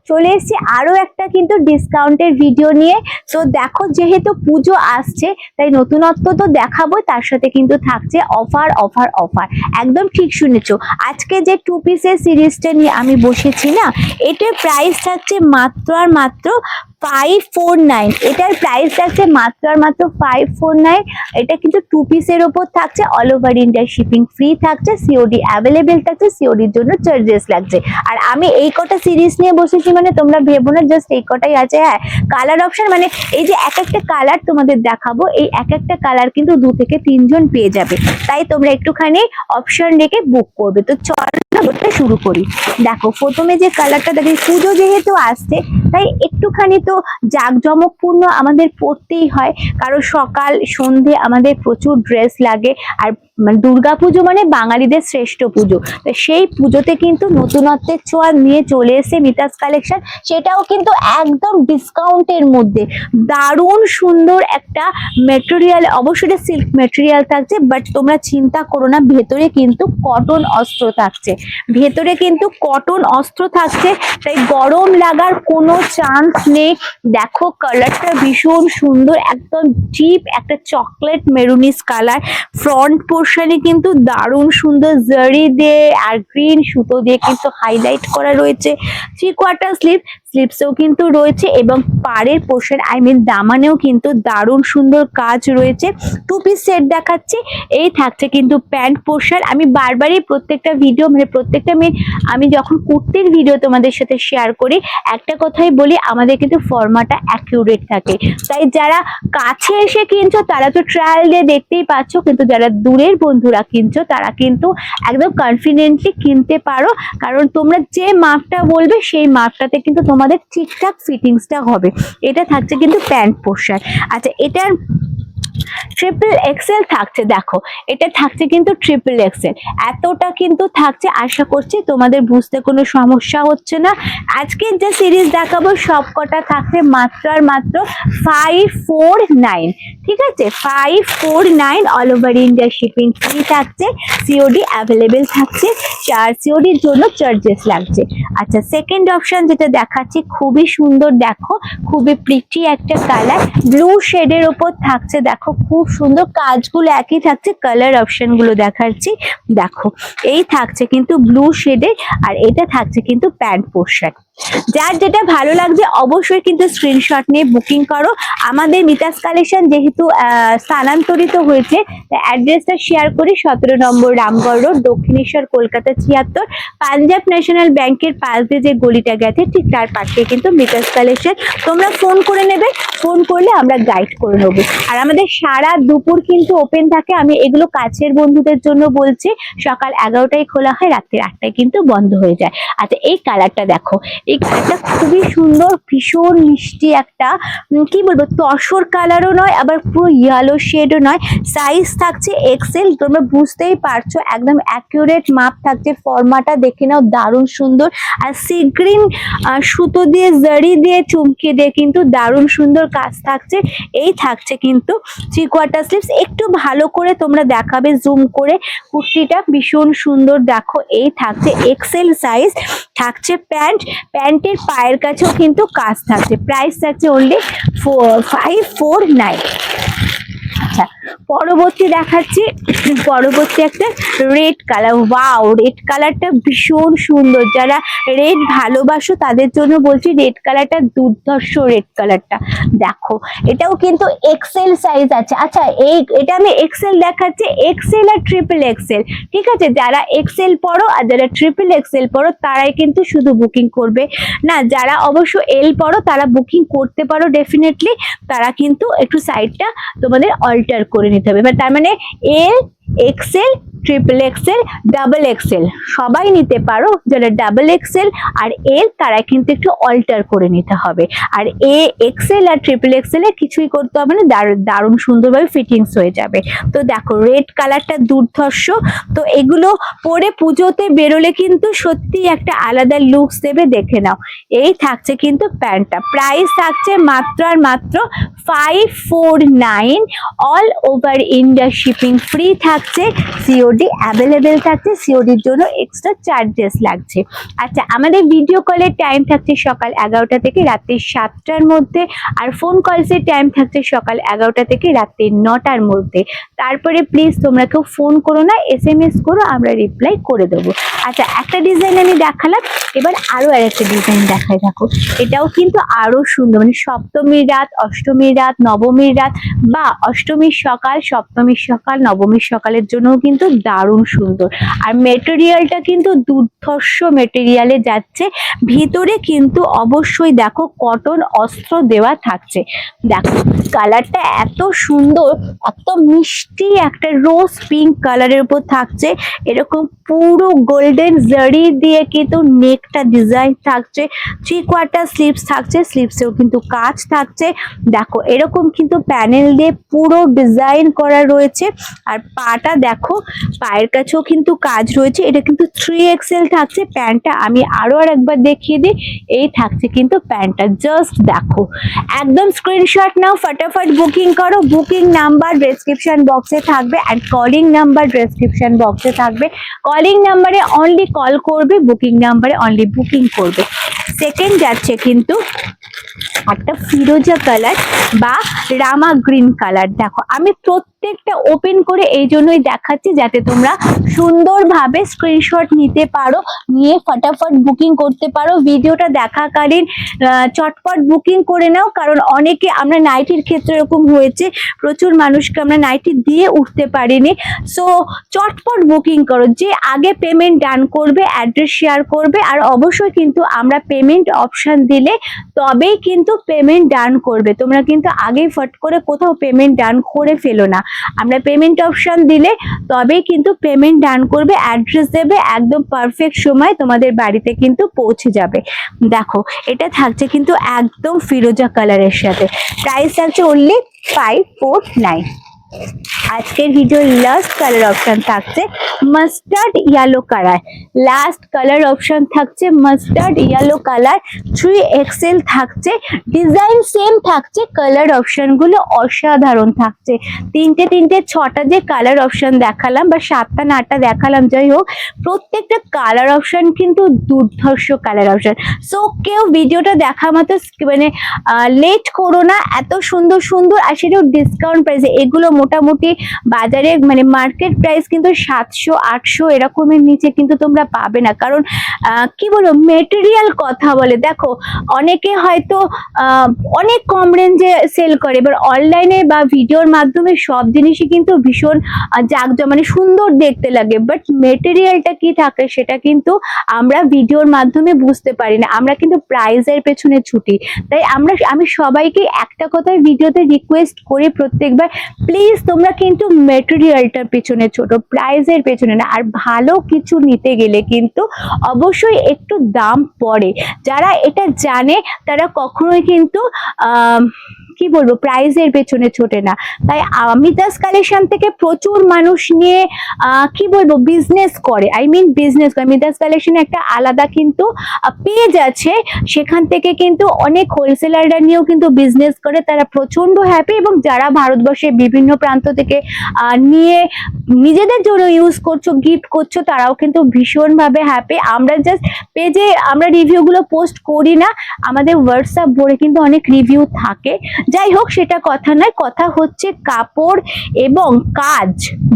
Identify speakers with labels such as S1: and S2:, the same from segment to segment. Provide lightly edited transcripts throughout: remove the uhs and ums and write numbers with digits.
S1: চলে এসেছি আরো একটা কিন্তু ডিসকাউন্টের ভিডিও নিয়ে। তো দেখো, যেহেতু পুজো আসছে তাই নতুনত্ব তো দেখাবো, তার সাথে কিন্তু থাকছে অফার অফার অফার। একদম ঠিক শুনেছো, আজকে যে 2 পিসের সিরিজটা নিয়ে আমি বসেছি না, এটার প্রাইস থাকছে মাত্র আর মাত্র 549। এটার প্রাইস থাকছে মাত্র আর মাত্র 549। এটা কিন্তু 2 পিসের ওপর থাকছে, all over India shipping free থাকছে, সিওডি অ্যাভেলেবেল থাকছে, সিওডির জন্য চার্জেস লাগছে। আর আমি এই কটা সিরিজ নিয়ে বসেছি মানে তোমরা ভেবো না জাস্ট এই কটাই আছে। হ্যাঁ, কালার অপশন মানে এই যে এক একটা কালার তোমাদের দেখাবো, এই এক একটা কালার কিন্তু 2 থেকে 3 জন পেয়ে যাবে, তাই তোমরা একটুখানি অপশন রেখে বুক করবে। তো চলো শুরু করি। দেখো, প্রথমে যে কালারটা দেখি, পুজো যেহেতু আসছে তাই একটুখানি তো জাঁকজমকপূর্ণ আমাদের পড়তেই হয়, কারণ সকাল সন্ধে আমাদের প্রচুর ড্রেস লাগে। আর দুর্গাপুজো মানে বাঙালিদের শ্রেষ্ঠ পুজো, তো সেই পুজোতে কিন্তু নতুনত্বের ছোঁয়া নিয়ে চলে এসে মিতাস কালেকশন, সেটাও কিন্তু একদম ডিসকাউন্টের মধ্যে। দারুণ সুন্দর একটা মেটেরিয়াল, অবশ্যই সিল্ক মেটেরিয়াল থাকছে, বাট তোমরা চিন্তা করো না, ভেতরে কিন্তু কটন অস্ত্র থাকছে, ভেতরে কিন্তু কটন অস্ত্র থাকছে, তাই গরম লাগার কোনো চান্স নেই। দেখো কালারটা ভীষণ সুন্দর, একদম ডিপ একটা চকলেট মেরুনিস কালার। ফ্রন্ট পোর্শনে কিন্তু দারুণ সুন্দর জারি দিয়ে আর গ্রিন সুতো দিয়ে কিন্তু হাইলাইট করা রয়েছে। 3/4 স্লিভসেও কিন্তু রয়েছে, এবং পাড়ের পোর্শন দামানেও কিন্তু দারুণ সুন্দর কাজ রয়েছে। 2 পিস সেট দেখাচ্ছি। এই থাকছে কিন্তু প্যান্ট পোর্শন। আমি বারবারই প্রত্যেকটা ভিডিও মানে প্রত্যেকটা আমি যখন কুর্তির ভিডিও তোমাদের সাথে শেয়ার করি, একটা কথাই বলি, আমাদের কিন্তু ফর্মাটা অ্যাকিউরেট থাকে। তাই যারা কাছে এসে কিনছো তারা তো ট্রায়াল দিয়ে দেখতেই পাচ্ছ, কিন্তু যারা দূরের বন্ধুরা কিনছো তারা কিন্তু একদম কনফিডেন্টলি কিনতে পারো, কারণ তোমরা যে মাপটা বলবে সেই মাপটাতে কিন্তু তোমাদের ঠিকঠাক ফিটিংসটা হবে। এটা থাকছে কিন্তু প্যান্ট পোর্শন। আচ্ছা, এটার XXL থাকছে। দেখো, এটা থাকছে কিন্তু XXL, এতটা কিন্তু থাকছে। আশা করছি তোমাদের বুঝতে কোনো সমস্যা হচ্ছে না। আজকে যে সিরিজ দেখাবো সব কটা থাকছে মাত্র আর মাত্র 549। ঠিক আছে, 549, all over India shipping free থাকছে, সিওডি অ্যাভেলেবেল থাকছে, আর সিওডির জন্য চার্জেস লাগছে। আচ্ছা, সেকেন্ড অপশন যেটা দেখাচ্ছি খুবই সুন্দর, দেখো খুবই প্রিটি একটা কালার, ব্লু শেডের ওপর থাকছে। দেখো খুব সুন্দর, কাজগুলো একই থাকছে, কালার অপশন গুলো দেখাচ্ছি। দেখো, এই থাকছে কিন্তু ব্লু শেডের, আর এটা থাকছে কিন্তু প্যান্ট পোর্শন। যার যেটা ভালো লাগছে অবশ্যই কিন্তু স্ক্রিনশট নিয়ে বুকিং করো। আমাদের মিতাস কালেকশন যেহেতু স্থানান্তরিত হয়েছে, অ্যাড্রেসটা শেয়ার করি। 17 নম্বর রামগড় রোড, দক্ষিণেশ্বর, কলকাতা 76। পাঞ্জাব ন্যাশনাল ব্যাংকের পাশ দিয়ে যে গলিটা গেছে ঠিক তার পাশে কিন্তু মিতাস কালেকশন। তোমরা ফোন করে নেবে, ফোন করলে আমরা গাইড করে নেবো। আর আমাদের সারা দুপুর কিন্তু ওপেন থাকে। আমি এগুলো কাছের বন্ধুদের জন্য বলছি, সকাল 11টায় খোলা হয়, রাত্রি 8টায় কিন্তু বন্ধ হয়ে যায়। আচ্ছা, এই কালারটা দেখো, এই কালারটা খুবই সুন্দর, ভীষণ মিষ্টি একটা, কি বলবো, তসর কালারও নয় আবার পুরো ইয়েলো শেডও নয়। সাইজ থাকছে XL, তোমরা বুঝতেই পারছো একদম অ্যাকিউরেট মাপ থাকছে। ফর্মাটা দেখে নাও, দারুণ সুন্দর। আর সি গ্রিন সুতো দিয়ে জারি দিয়ে চুমকে দিয়ে কিন্তু দারুণ সুন্দর কাজ থাকছে। এই থাকছে কিন্তু 3/4 স্লিভস। একটু ভালো করে তোমরা দেখাবে জুম করে, কুর্তিটা ভীষণ সুন্দর। দেখো, এই থাকছে XL সাইজ, থাকছে প্যান্টের পায়ের কাছেও কিন্তু কাজ থাকছে। প্রাইস থাকছে অনলি 549। আচ্ছা, পরবর্তী দেখাচ্ছি, পরবর্তী একটা রেড কালার। ওয়াও, রেড কালারটা ভীষণ সুন্দর। যারা রেড ভালোবাসো তাদের জন্য বলছি, রেড কালারটা দুর্ধর্ষ। রেড কালারটা দেখো, এটাও কিন্তু XL সাইজ আছে। আচ্ছা, এটা আমি XL দেখাচ্ছি, XL আর XXL। ঠিক আছে, যারা XL পড়ো আর যারা XXL পড়ো তারাই কিন্তু শুধু বুকিং করবে না, যারা অবশ্য L পড়ো তারা বুকিং করতে পারো ডেফিনেটলি। তারা কিন্তু একটু সাইডটা তোমাদের অল্টার করে নিতে হবে, তার মানে L, XL, XXL, XXL সবাই নিতে পারো। যারা XXL আর L তারা কিন্তু একটু অল্টার করে নিতে হবে। আর XL আর XXL এ কিছুই করতে হবে না, দারুণ সুন্দরভাবে ফিটিংস হয়ে যাবে। তো দেখো, রেড কালারটা দুর্ধর্ষ। তো এগুলো পরে পুজোতে বেরোলে কিন্তু সত্যি একটা আলাদা লুকস দেবে, দেখে নাও। এই থাকছে কিন্তু প্যান্টটা, প্রাইস থাকছে মাত্র আর মাত্র 549, all over India shipping free থাকছে, সিওডি সিওডি অ্যাভেলেবেল থাকছে, সিওডির জন্য এক্সট্রা চার্জেস লাগছে। আচ্ছা, আমাদের ভিডিও কলের টাইম থাকছে সকাল 11টা থেকে রাত্রি 7টার মধ্যে, আর ফোন কলসের টাইম থাকছে সকাল 11টা থেকে রাত্রি 9টার মধ্যে। তারপরে প্লিজ তোমরা কেউ ফোন করো না, SMS করো, আমরা রিপ্লাই করে দেবো। আচ্ছা, একটা ডিজাইন আমি দেখালাম, এবার আরো আরেকটা ডিজাইন দেখাই। দেখো, এটাও কিন্তু আরো সুন্দর, মানে সপ্তমীর রাত, অষ্টমীর রাত, নবমীর রাত বা অষ্টমীর সকাল, সপ্তমীর সকাল, নবমীর সকালের জন্য কিন্তু দারুণ সুন্দর। আর মেটেরিয়ালটা কিন্তু দুর্ধর্ষ মেটেরিয়ালে যাচ্ছে, ভিতরে কিন্তু অবশ্যই দেখো কটন অস্ত্র দেওয়া থাকছে। দেখো কালারটা এত সুন্দর, এত মিষ্টি একটা রোজ পিঙ্ক কালারের উপর থাকছে, এরকম পুরো গোল্ডেন জারি দিয়ে কিন্তু নেকটা ডিজাইন থাকছে, 3/4 স্লিভস থাকছে, স্লিভসেও কিন্তু কাজ থাকছে। দেখো এরকম কিন্তু প্যানেল দিয়ে পুরো ডিজাইন করা রয়েছে। আর পাটা দেখো, পায়ের কাছেও কিন্তু কাজ রয়েছে। এটা কিন্তু 3XL থাকছে প্যান্টটা। আমি আরো একবার দেখিয়ে দিই, এই থাকছে কিন্তু প্যান্টটা। জাস্ট দেখো, একদম স্ক্রিনশট নাও, ফটাফট বুকিং করো। বুকিং নাম্বার ডেসক্রিপশন বক্সে থাকবে, আর কলিং নাম্বার ডেসক্রিপশন বক্সে থাকবে। কলিং নাম্বারে অনলি কল করবে, বুকিং নাম্বারে অনলি বুকিং করবে। সেকেন্ড যাচ্ছে কিন্তু একটা ফিরোজা কালার বা রামা গ্রিন কালার। দেখো আমি প্রত্যেকটা ওপেন করে এই জন্যই দেখাচ্ছি, যাতে তোমরা সুন্দরভাবে স্ক্রিনশট নিতে পারো, নিয়ে ফটাফট বুকিং করতে পারো। ভিডিওটা দেখাকালীন চটপট বুকিং করে নাও, কারণ অনেকে, আমরা নাইটির ক্ষেত্রে এরকম হয়েছে, প্রচুর মানুষকে আমরা নাইটি দিয়ে উঠতে পারিনি। সো চটপট বুকিং করো, যে আগে পেমেন্ট ডান করবে, অ্যাড্রেস শেয়ার করবে। আর অবশ্যই কিন্তু আমরা পেমেন্ট অপশন দিলে তবেই কিন্তু পেমেন্ট ডান করবে। তোমরা কিন্তু আগেই ফট করে কোথাও পেমেন্ট ডান করে ফেলো না, আমরা পেমেন্ট অপশন দিলে তবেই কিন্তু পেমেন্ট ডান করবে, অ্যাড্রেস দেবে, একদম পারফেক্ট সময় তোমাদের বাড়িতে কিন্তু পৌঁছে যাবে। দেখো এটা থাকছে কিন্তু একদম ফিরোজা কালারের সাথে, প্রাইস থাকছে অনলি 549। আজকের ভিডিওর লাস্ট কালার অপশন থাকছে mustard yellow colour. Last colour option থাকছে মাস্টার্ড ইয়েলো কালার, 3XL থাকছে, ডিজাইন সেম থাকছে, কালার অপশন গুলো অসাধারণ থাকছে। তিনটে 6টা যে কালার অপশন দেখালাম, বা 7টা না 8টা দেখালাম, যাই হোক প্রত্যেকটা কালার অপশন কিন্তু দুর্ধর্ষ কালার অপশন। সো কেউ ভিডিওটা দেখা মতো মানে লেট করো না, এত সুন্দর সুন্দর, আর সেটাও ডিসকাউন্ট প্রাইসে। এগুলো মোটামুটি বাজারে মানে মার্কেট প্রাইস কিন্তু 700-800 এরকমের নিচে কিন্তু তোমরা পাবে না, কারণ কি বলবো, মেটেরিয়াল কথা বলে। দেখো অনেকে হয়তো অনেক কম রেঞ্জে সেল করে, এবার অনলাইনে বা ভিডিওর মাধ্যমে সব জিনিসই কিন্তু ভীষণ মানে সুন্দর দেখতে লাগে, বাট মেটেরিয়ালটা কি থাকে সেটা কিন্তু আমরা ভিডিওর মাধ্যমে বুঝতে পারি না, আমরা কিন্তু প্রাইজের পেছনে ছুটি। তাই আমি সবাইকে একটা কথাই ভিডিওতে রিকোয়েস্ট করি প্রত্যেকবার, প্লিজ তোমরা কিন্তু মেটেরিয়ালটার পেছনে ছোট, প্রাইজের পেছনে না। আর ভালো কিছু নিতে গেলে কিন্তু অবশ্যই একটু দাম পড়ে, যারা এটা জানে তারা কখনোই কিন্তু কি বলবো প্রাইজের পেছনে ছোটে না। তাই মিতাস কালেকশন থেকে প্রচুর মানুষ নিয়ে কি বলবো বিজনেস করে, বিজনেস করে। মিতাস কালেকশনে একটা আলাদা কিন্তু পেজ আছে, সেখান থেকে কিন্তু অনেক হোলসেলাররা নিয়েও কিন্তু বিজনেস করে, তারা প্রচন্ড হ্যাপি। এবং যারা ভারতবর্ষের বিভিন্ন প্রান্ত থেকে নিয়ে নিজেদের জন্য ইউজ করছো, গিফট করছো, তারাও কিন্তু ভীষণভাবে হ্যাপি। আমরা জাস্ট পেজে আমরা রিভিউগুলো পোস্ট করি না, আমাদের হোয়াটসঅ্যাপ ভরে কিন্তু অনেক রিভিউ থাকে। যাই হোক সেটা কথা নয়, কথা হচ্ছে কাপড় এবং কাজ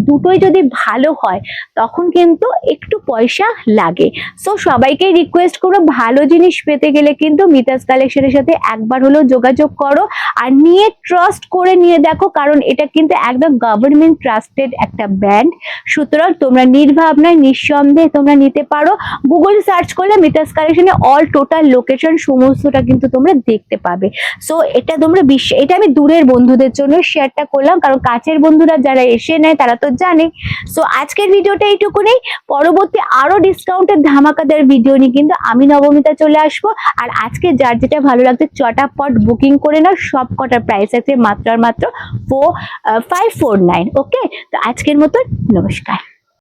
S1: দুটোই যদি ভালো হয় তখন কিন্তু একটু পয়সা লাগে। সো সবাইকে রিকোয়েস্ট করো, ভালো জিনিস পেতে গেলে কিন্তু মিতাস কালেকশনের সাথে একবার হলেও যোগাযোগ করো, আর নিয়ে ট্রাস্ট করে নিয়ে দেখো, কারণ এটা কিন্তু একদম গভর্নমেন্ট ট্রাস্টেড একটা ব্র্যান্ড। সুতরাং তোমরা নির্ভাবনায় নিঃসন্দেহে তোমরা নিতে পারো। গুগল সার্চ করলে মিতাস কালেকশনে অল টোটাল লোকেশন সমস্তটা কিন্তু তোমরা দেখতে পাবে। সো এটা তোমরা এটা আমি দূরের বন্ধুদের জন্য শেয়ারটা করলাম, কারণ কাছের বন্ধুরা যারা এসে নেয় তারা তো জানে। সো আজকের ভিডিওটা এইটুকুনি, পরবর্তী আরো ডিসকাউন্টের ধামাকাদার ভিডিও নিয়ে কিন্তু আমি নবমিতা চলে আসবো। আর আজকে যার যেটা ভালো লাগছে চটাপট বুকিং করে নাও, সব কটার প্রাইস আছে মাত্র 549। ওকে, তো আজকের মতো নমস্কার।